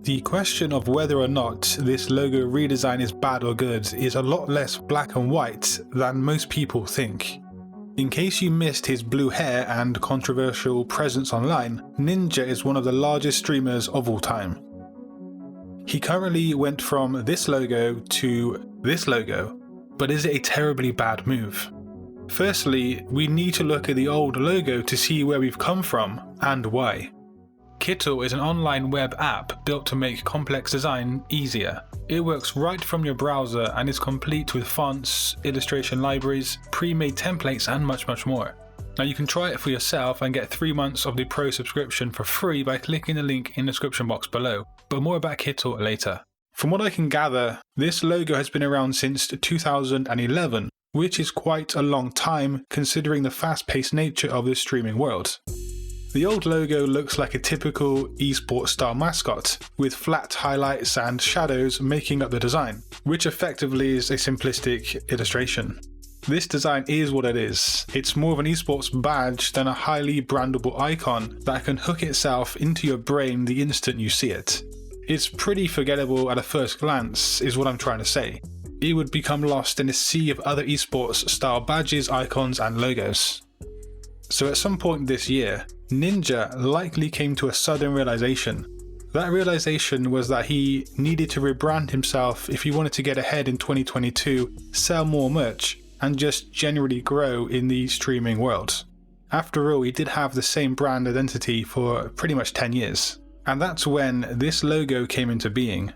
The question of whether or not this logo redesign is bad or good is a lot less black and white than most people think. In case you missed his blue hair and controversial presence online, Ninja is one of the largest streamers of all time. He currently went from this logo to this logo, but is it a terribly bad move? Firstly, we need to look at the old logo to see where we've come from and why. Kittl is an online web app built to make complex design easier. It works right from your browser and is complete with fonts, illustration libraries, pre-made templates and much more. Now you can try it for yourself and get 3 months of the Pro subscription for free by clicking the link in the description box below, but more about Kittl later. From what I can gather, this logo has been around since 2011, which is quite a long time considering the fast-paced nature of the streaming world. The old logo looks like a typical esports style mascot, with flat highlights and shadows making up the design, which effectively is a simplistic illustration. This design is what it is. It's more of an esports badge than a highly brandable icon that can hook itself into your brain the instant you see it. It's pretty forgettable at a first glance, is what I'm trying to say. It would become lost in a sea of other esports style badges, icons and logos. So at some point this year, Ninja likely came to a sudden realization. That realization was that he needed to rebrand himself if he wanted to get ahead in 2022, sell more merch, and just generally grow in the streaming world. After all, he did have the same brand identity for pretty much 10 years. And that's when this logo came into being.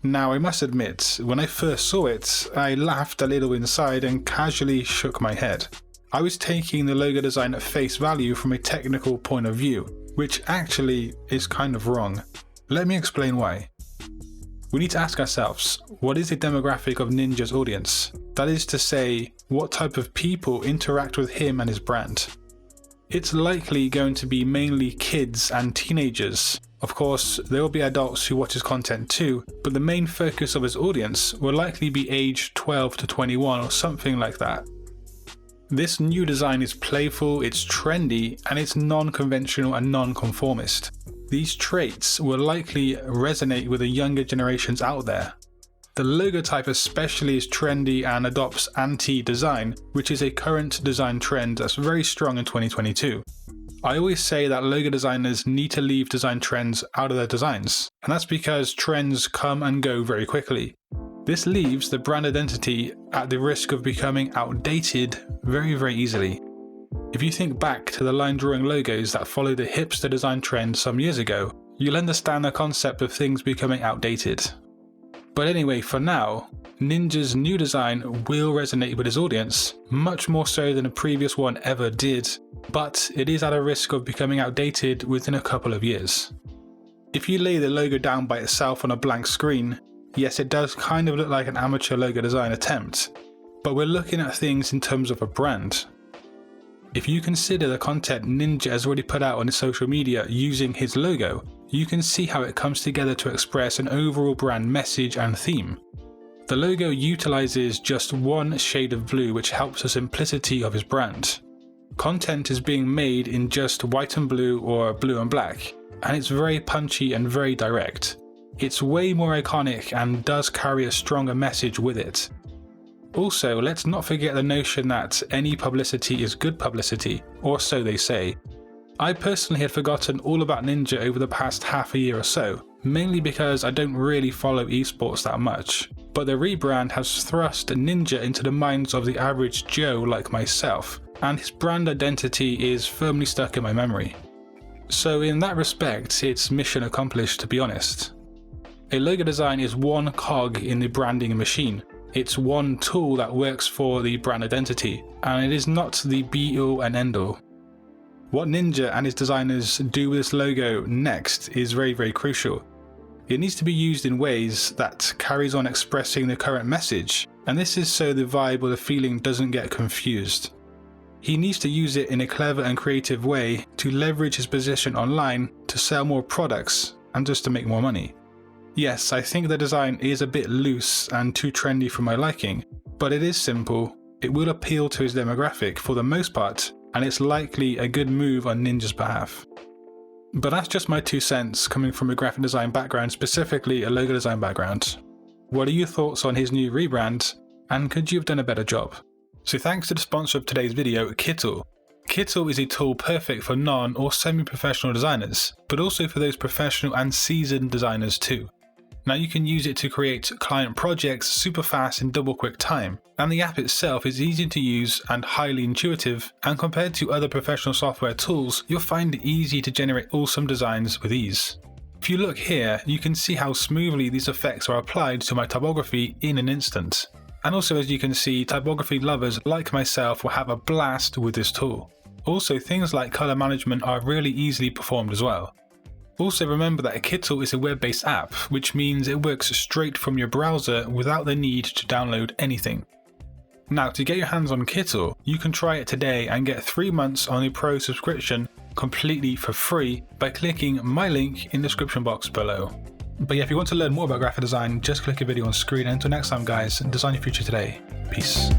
Now I must admit, when I first saw it, I laughed a little inside and casually shook my head. I was taking the logo design at face value from a technical point of view, which actually is kind of wrong. Let me explain why. We need to ask ourselves, what is the demographic of Ninja's audience? That is to say, what type of people interact with him and his brand? It's likely going to be mainly kids and teenagers. Of course, there will be adults who watch his content too, but the main focus of his audience will likely be aged 12 to 21 or something like that. This new design is playful, it's trendy, and it's non-conventional and non-conformist. These traits will likely resonate with the younger generations out there. The logo type especially is trendy and adopts anti-design, which is a current design trend that's very strong in 2022. I always say that logo designers need to leave design trends out of their designs, and that's because trends come and go very quickly. This leaves the brand identity at the risk of becoming outdated very easily. If you think back to the line drawing logos that followed the hipster design trend some years ago, you'll understand the concept of things becoming outdated. But anyway, for now, Ninja's new design will resonate with his audience, much more so than the previous one ever did, but it is at a risk of becoming outdated within a couple of years. If you lay the logo down by itself on a blank screen, yes, it does kind of look like an amateur logo design attempt, but we're looking at things in terms of a brand. If you consider the content Ninja has already put out on his social media using his logo, you can see how it comes together to express an overall brand message and theme. The logo utilizes just one shade of blue, which helps the simplicity of his brand. Content is being made in just white and blue or blue and black, and it's very punchy and very direct. It's way more iconic and does carry a stronger message with it. Also, let's not forget the notion that any publicity is good publicity, or so they say. I personally had forgotten all about Ninja over the past half a year or so, mainly because I don't really follow esports that much, but the rebrand has thrust Ninja into the minds of the average Joe like myself, and his brand identity is firmly stuck in my memory. So in that respect, it's mission accomplished, to be honest. A logo design is one cog in the branding machine. It's one tool that works for the brand identity, and it is not the be-all and end-all. What Ninja and his designers do with this logo next is very crucial. It needs to be used in ways that carries on expressing the current message, and this is so the vibe or the feeling doesn't get confused. He needs to use it in a clever and creative way to leverage his position online to sell more products and just to make more money. Yes, I think the design is a bit loose and too trendy for my liking, but it is simple, it will appeal to his demographic for the most part, and it's likely a good move on Ninja's behalf. But that's just my 2 cents coming from a graphic design background, specifically a logo design background. What are your thoughts on his new rebrand, and could you have done a better job? So thanks to the sponsor of today's video, Kittl. Kittl is a tool perfect for non or semi-professional designers, but also for those professional and seasoned designers too. Now you can use it to create client projects super fast in double quick time, and the app itself is easy to use and highly intuitive, and compared to other professional software tools, you'll find it easy to generate awesome designs with ease. If you look here, you can see how smoothly these effects are applied to my typography in an instant. And also, as you can see, typography lovers like myself will have a blast with this tool. Also, things like color management are really easily performed as well. Also remember that Kittl is a web-based app, which means it works straight from your browser without the need to download anything. Now, to get your hands on Kittl, you can try it today and get 3 months on a pro subscription completely for free by clicking my link in the description box below. But yeah, if you want to learn more about graphic design, just click a video on screen, and until next time guys, design your future today. Peace.